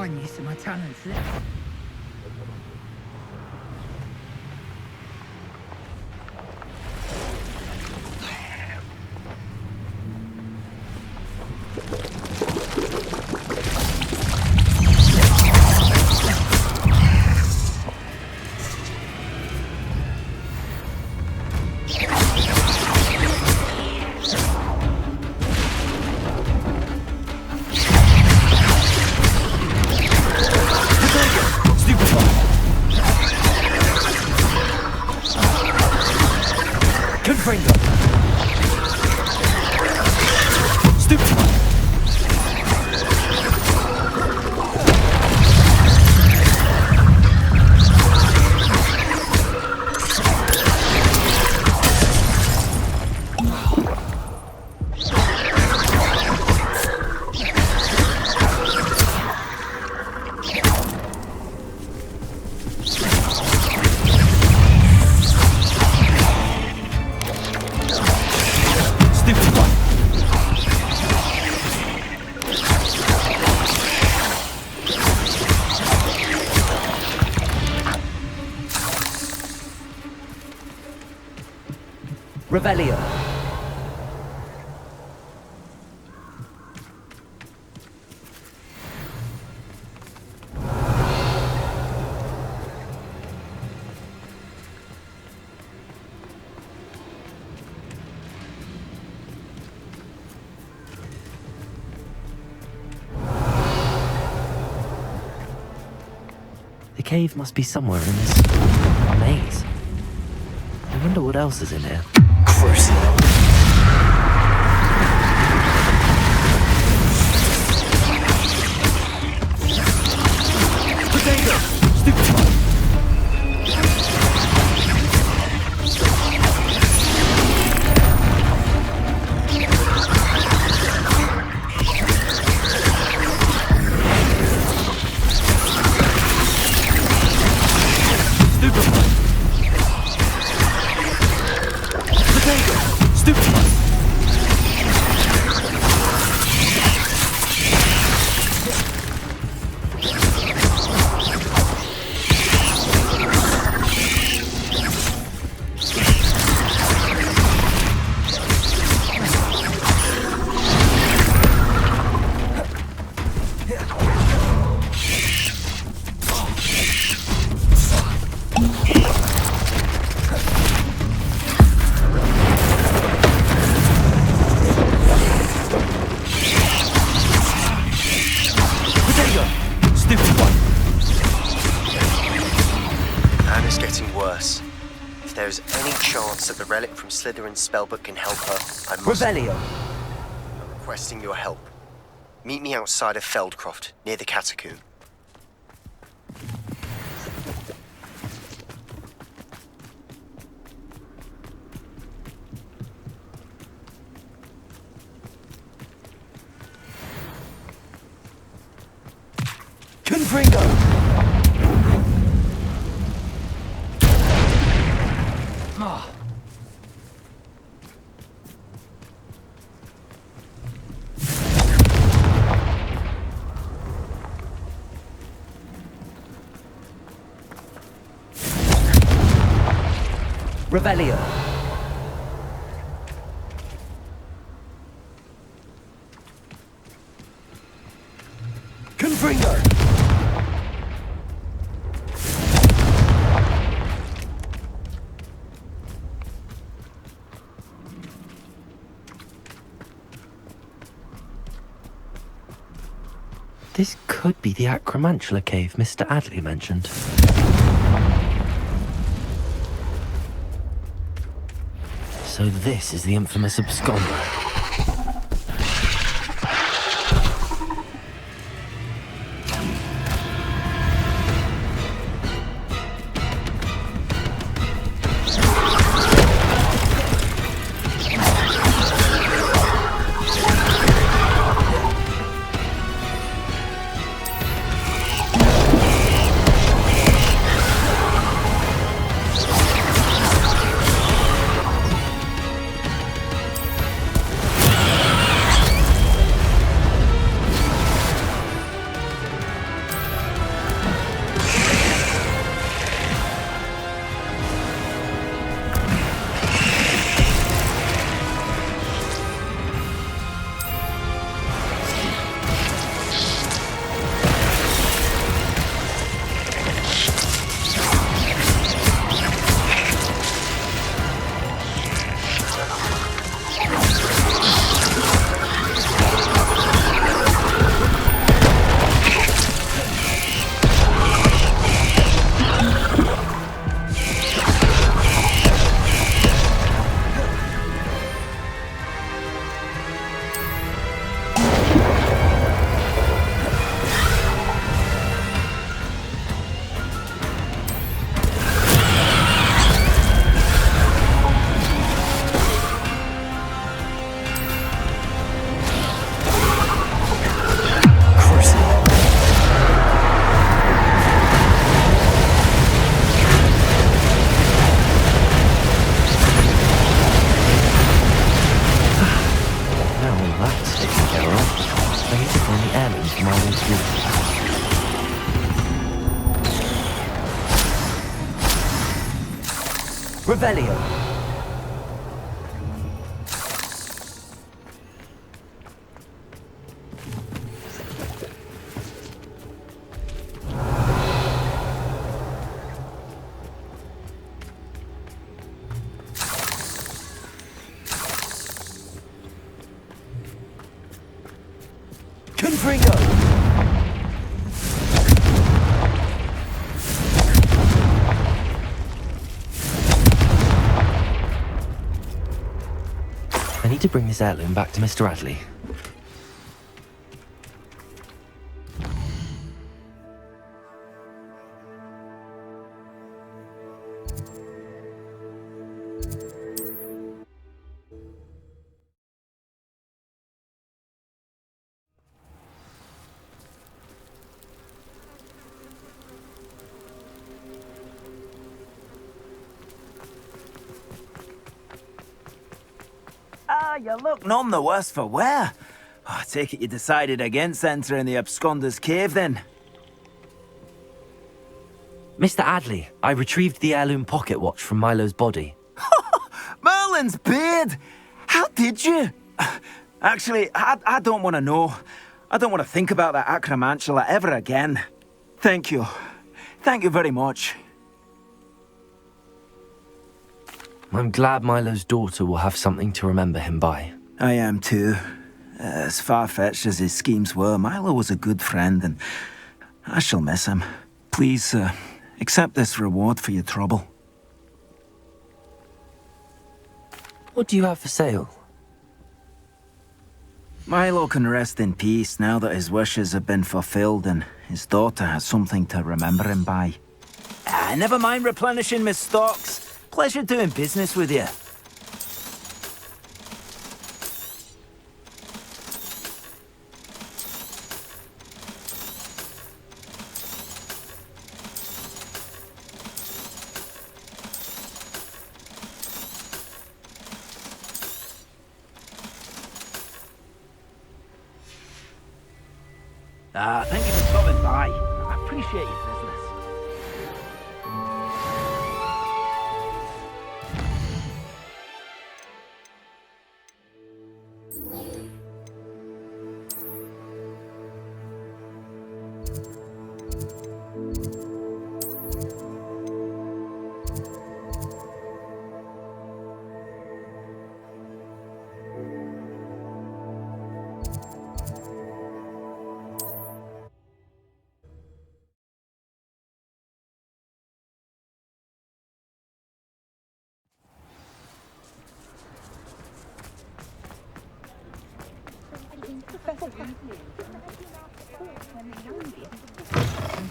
看你什么苍蝇吃。Revelio. The cave must be somewhere in this maze. I wonder what else is in here. Crucible. Potato! Stupid! If there is any chance that the relic from Slytherin's spellbook can help her, I must... Revelio. I'm requesting your help. Meet me outside of Feldcroft, near the catacomb. Confringo! Revelio. Confringo. This could be the Acromantula cave Mr. Adley mentioned. So this is the infamous absconder. Revelio. Confringo. I need to bring this heirloom back to Mr. Adley. You look none the worse for wear. I take it you decided against entering the Absconder's Cave, then? Mr. Adley, I retrieved the heirloom pocket watch from Milo's body. Merlin's beard! How did you? Actually, I don't want to know. I don't want to think about that acromantula ever again. Thank you. Thank you very much. I'm glad Milo's daughter will have something to remember him by. I am too. As far-fetched as his schemes were, Milo was a good friend, and I shall miss him. Please, accept this reward for your trouble. What do you have for sale? Milo can rest in peace now that his wishes have been fulfilled and his daughter has something to remember him by. Never mind replenishing my stocks. Pleasure doing business with you. Thank you for stopping by. I appreciate your business.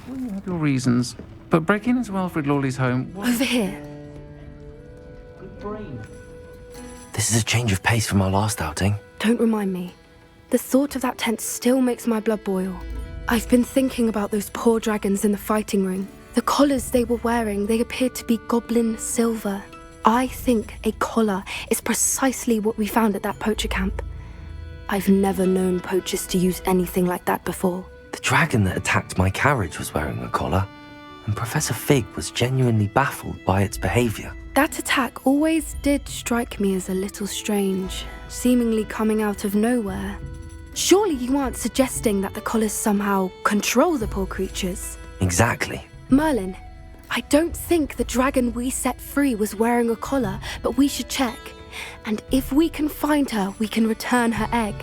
You had your reasons, but breaking into Wilfred Lawley's home was... Over here. This is a change of pace from our last outing. Don't remind me. The thought of that tent still makes my blood boil. I've been thinking about those poor dragons in the fighting ring. The collars they were wearing, they appeared to be goblin silver. I think a collar is precisely what we found at that poacher camp. I've never known poachers to use anything like that before. The dragon that attacked my carriage was wearing a collar, and Professor Fig was genuinely baffled by its behavior. That attack always did strike me as a little strange, seemingly coming out of nowhere. Surely you aren't suggesting that the collars somehow control the poor creatures? Exactly. Merlin, I don't think the dragon we set free was wearing a collar, but we should check. And if we can find her, we can return her egg.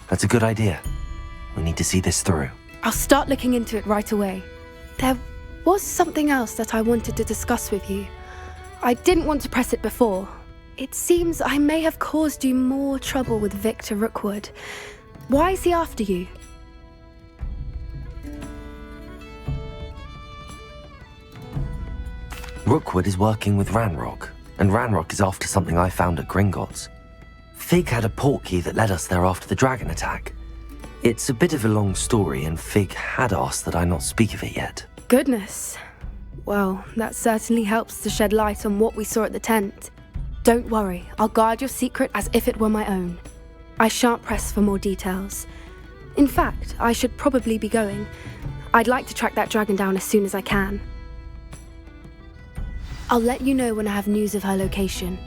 That's a good idea. We need to see this through. I'll start looking into it right away. There was something else that I wanted to discuss with you. I didn't want to press it before. It seems I may have caused you more trouble with Victor Rookwood. Why is he after you? Rookwood is working with Ranrock, and Ranrock is after something I found at Gringotts. Fig had a portkey that led us there after the dragon attack. It's a bit of a long story, and Fig had asked that I not speak of it yet. Goodness. Well, that certainly helps to shed light on what we saw at the tent. Don't worry, I'll guard your secret as if it were my own. I shan't press for more details. In fact, I should probably be going. I'd like to track that dragon down as soon as I can. I'll let you know when I have news of her location.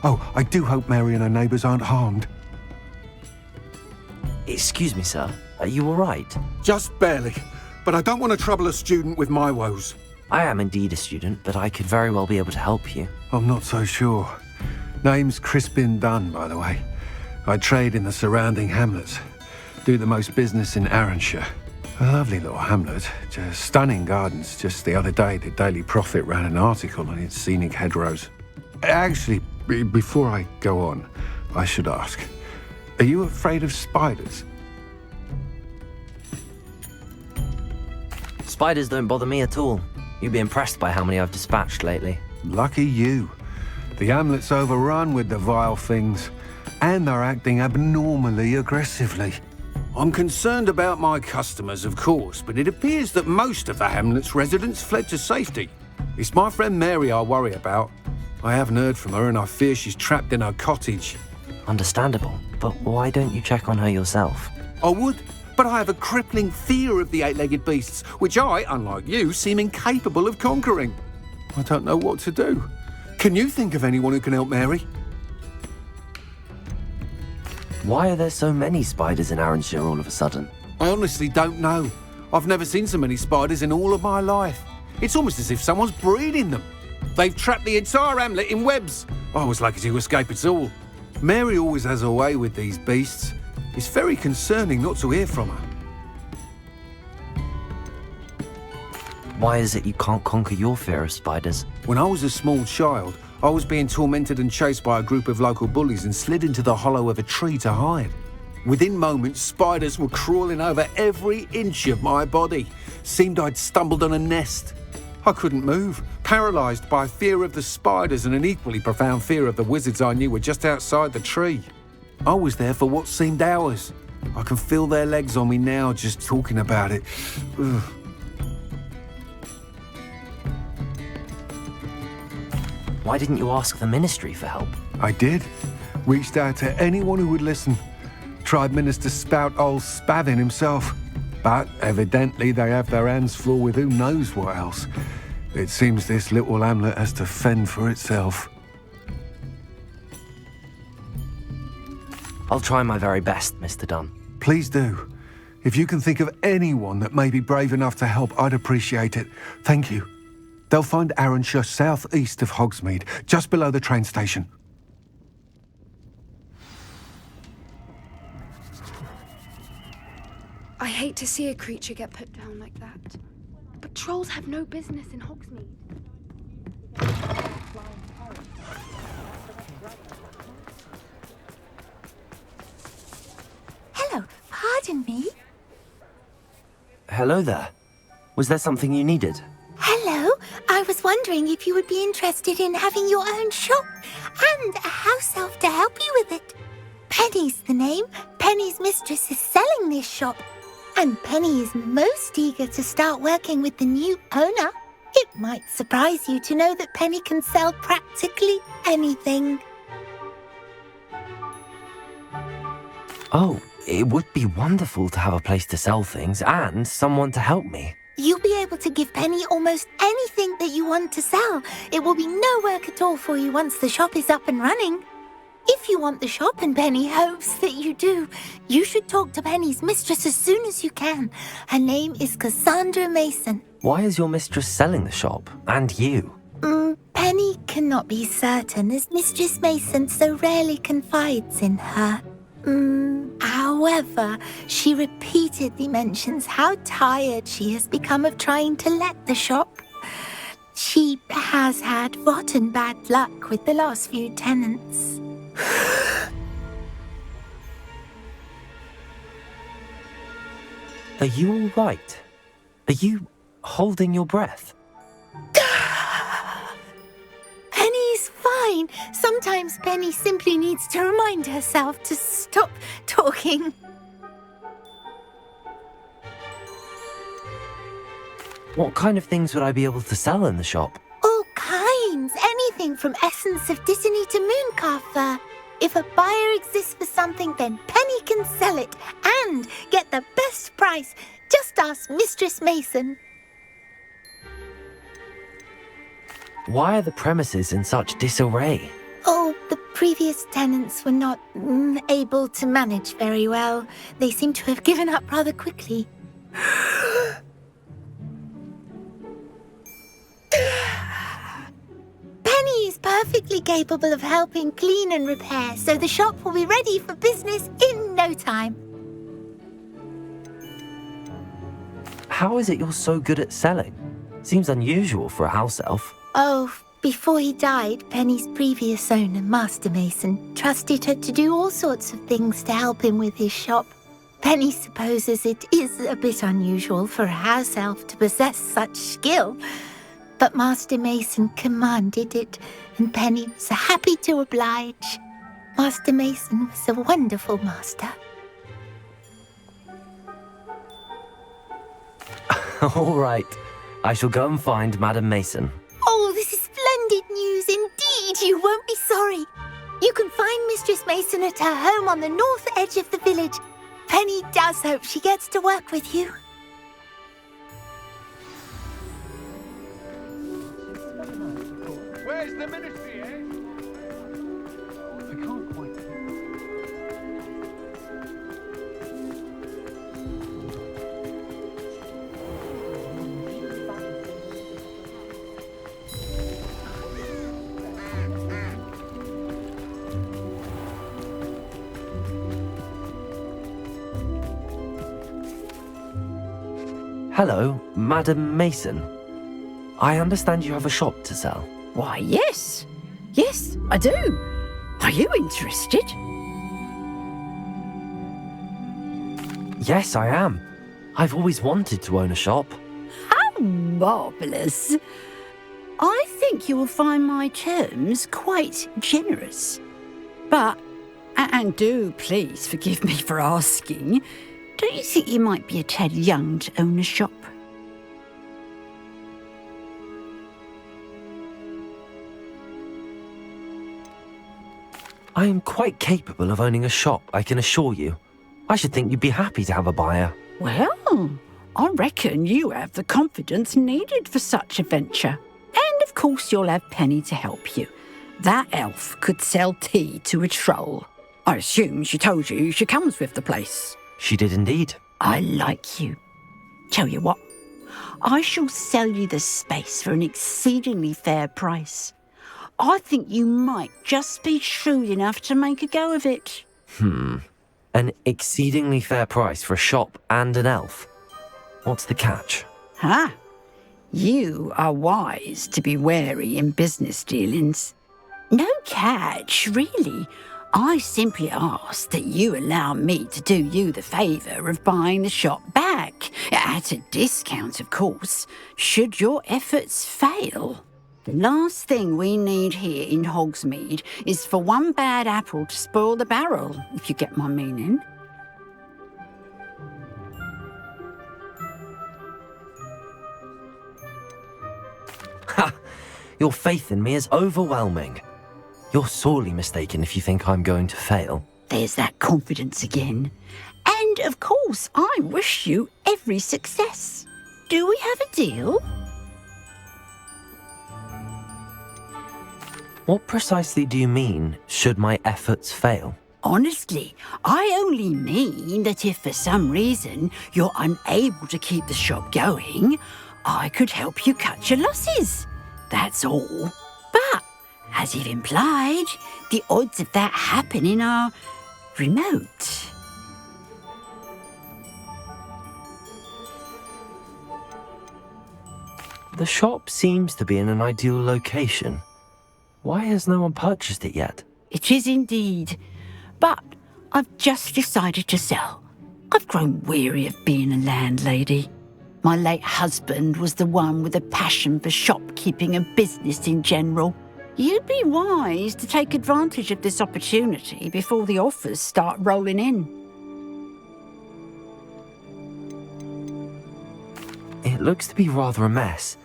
Oh, I do hope Mary and her neighbours aren't harmed. Excuse me, sir. Are you all right? Just barely. But I don't want to trouble a student with my woes. I am indeed a student, but I could very well be able to help you. I'm not so sure. Name's Crispin Dunn, by the way. I trade in the surrounding hamlets. Do the most business in Arranshire. A lovely little hamlet. Just stunning gardens. Just the other day, the Daily Prophet ran an article on its scenic hedgerows. Actually, before I go on, I should ask, are you afraid of spiders? Spiders don't bother me at all. You'd be impressed by how many I've dispatched lately. Lucky you. The hamlet's overrun with the vile things, and they're acting abnormally aggressively. I'm concerned about my customers, of course, but it appears that most of the hamlet's residents fled to safety. It's my friend Mary I worry about. I haven't heard from her, and I fear she's trapped in her cottage. Understandable, but why don't you check on her yourself? I would, but I have a crippling fear of the eight-legged beasts, which I, unlike you, seem incapable of conquering. I don't know what to do. Can you think of anyone who can help Mary? Why are there so many spiders in Arranshire all of a sudden? I honestly don't know. I've never seen so many spiders in all of my life. It's almost as if someone's breeding them. They've trapped the entire hamlet in webs. I was lucky to escape it all. Mary always has a way with these beasts. It's very concerning not to hear from her. Why is it you can't conquer your fear of spiders? When I was a small child, I was being tormented and chased by a group of local bullies and slid into the hollow of a tree to hide. Within moments, spiders were crawling over every inch of my body. Seemed I'd stumbled on a nest. I couldn't move, paralysed by fear of the spiders and an equally profound fear of the wizards I knew were just outside the tree. I was there for what seemed hours. I can feel their legs on me now just talking about it. Ugh. Why didn't you ask the ministry for help? I did. Reached out to anyone who would listen. Tried Minister Spout old Spavin himself. But evidently they have their hands full with who knows what else. It seems this little hamlet has to fend for itself. I'll try my very best, Mr. Dunn. Please do. If you can think of anyone that may be brave enough to help, I'd appreciate it. Thank you. They'll find Arranshire southeast of Hogsmeade, just below the train station. I hate to see a creature get put down like that. But trolls have no business in Hogsmeade. Hello, pardon me. Hello there. Was there something you needed? Hello, I was wondering if you would be interested in having your own shop and a house elf to help you with it. Penny's the name. Penny's mistress is selling this shop. And Penny is most eager to start working with the new owner. It might surprise you to know that Penny can sell practically anything. Oh, it would be wonderful to have a place to sell things and someone to help me. You'll be able to give Penny almost anything that you want to sell. It will be no work at all for you once the shop is up and running. If you want the shop, and Penny hopes that you do, you should talk to Penny's mistress as soon as you can. Her name is Cassandra Mason. Why is your mistress selling the shop? And you? Penny cannot be certain, as Mistress Mason so rarely confides in her. However, she repeatedly mentions how tired she has become of trying to let the shop. She has had rotten bad luck with the last few tenants. Are you all right? Are you holding your breath? Penny's fine. Sometimes Penny simply needs to remind herself to stop talking. What kind of things would I be able to sell in the shop? All kinds. Anything from essence of Disney to Mooncalf fur. If a buyer exists for something, then Penny can can sell it and get the best price. Just ask Mistress Mason. Why are the premises in such disarray? Oh, the previous tenants were not able to manage very well. They seem to have given up rather quickly. Penny is perfectly capable of helping clean and repair, so the shop will be ready for business in no time. How is it you're so good at selling? Seems unusual for a house elf. Oh, before he died, Penny's previous owner, Master Mason, trusted her to do all sorts of things to help him with his shop. Penny supposes it is a bit unusual for a house elf to possess such skill, but Master Mason commanded it, and Penny was happy to oblige. Master Mason was a wonderful master. All right. I shall go and find Madam Mason. Oh, this is splendid news indeed. You won't be sorry. You can find Mistress Mason at her home on the north edge of the village. Penny does hope she gets to work with you. Where's the ministry, eh? I can't quite... Hello, Madam Mason. I understand you have a shop to sell. Why, yes. Yes, I do. Are you interested? Yes, I am. I've always wanted to own a shop. How marvellous. I think you will find my terms quite generous. But, and do please forgive me for asking, don't you think you might be a tad young to own a shop? I am quite capable of owning a shop, I can assure you. I should think you'd be happy to have a buyer. Well, I reckon you have the confidence needed for such a venture. And of course you'll have Penny to help you. That elf could sell tea to a troll. I assume she told you she comes with the place. She did indeed. I like you. Tell you what, I shall sell you the space for an exceedingly fair price. I think you might just be shrewd enough to make a go of it. An exceedingly fair price for a shop and an elf. What's the catch? Huh? You are wise to be wary in business dealings. No catch, really. I simply ask that you allow me to do you the favour of buying the shop back, at a discount, of course, should your efforts fail. The last thing we need here in Hogsmeade is for one bad apple to spoil the barrel, if you get my meaning. Ha! Your faith in me is overwhelming. You're sorely mistaken if you think I'm going to fail. There's that confidence again. And, of course, I wish you every success. Do we have a deal? What precisely do you mean, should my efforts fail? Honestly, I only mean that if for some reason you're unable to keep the shop going, I could help you cut your losses. That's all. But, as you've implied, the odds of that happening are remote. The shop seems to be in an ideal location. Why has no one purchased it yet? It is indeed. But I've just decided to sell. I've grown weary of being a landlady. My late husband was the one with a passion for shopkeeping and business in general. You'd be wise to take advantage of this opportunity before the offers start rolling in. It looks to be rather a mess.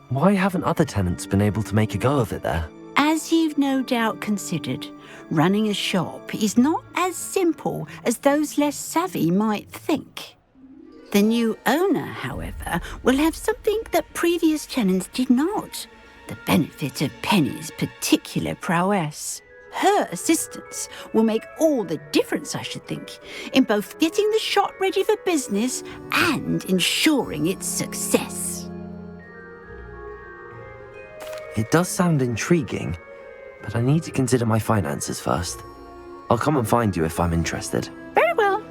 Why haven't other tenants been able to make a go of it there? As you've you've no doubt considered, running a shop is not as simple as those less savvy might think. The new owner, however, will have something that previous tenants did not, the benefit of Penny's particular prowess. Her assistance will make all the difference, I should think, in both getting the shop ready for business and ensuring its success. It does sound intriguing, but I need to consider my finances first. I'll come and find you if I'm interested. Very well,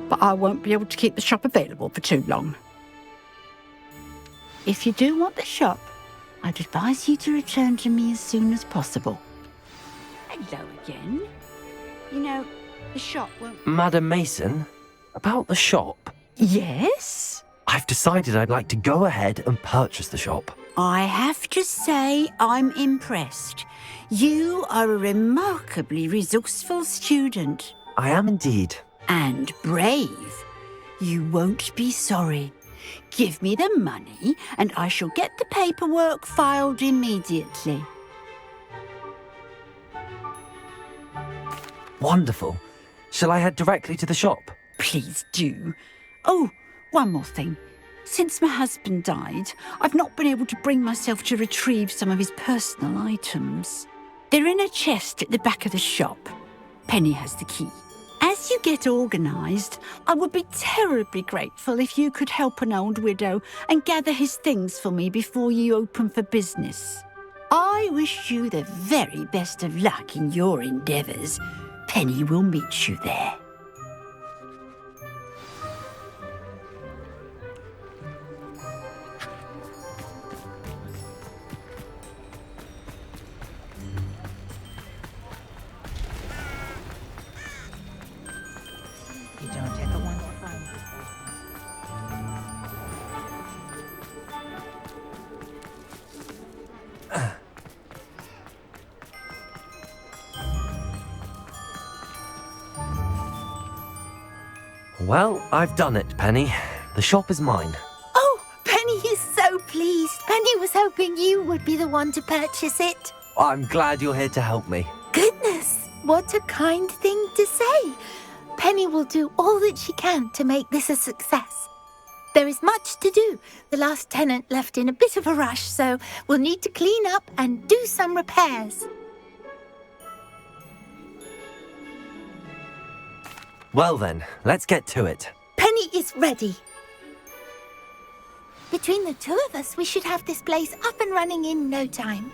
but I won't be able to keep the shop available for too long. If you do want the shop, I'd advise you to return to me as soon as possible. Hello again. You know, the shop won't... Madam Mason, about the shop. Yes? I've decided I'd like to go ahead and purchase the shop. I have to say I'm impressed. You are a remarkably resourceful student. I am indeed. And brave. You won't be sorry. Give me the money and I shall get the paperwork filed immediately. Wonderful. Shall I head directly to the shop? Please do. Oh, one more thing. Since my husband died, I've not been able to bring myself to retrieve some of his personal items. They're in a chest at the back of the shop. Penny has the key. As you get organised, I would be terribly grateful if you could help an old widow and gather his things for me before you open for business. I wish you the very best of luck in your endeavours. Penny will meet you there. You don't ever want to find Well, I've done it, Penny. The shop is mine. Oh, Penny is so pleased. Penny was hoping you would be the one to purchase it. I'm glad you're here to help me. Goodness, what a kind thing to say. Penny will do all that she can to make this a success. There is much to do. The last tenant left in a bit of a rush, so we'll need to clean up and do some repairs. Well then, let's get to it. Penny is ready. Between the two of us, we should have this place up and running in no time.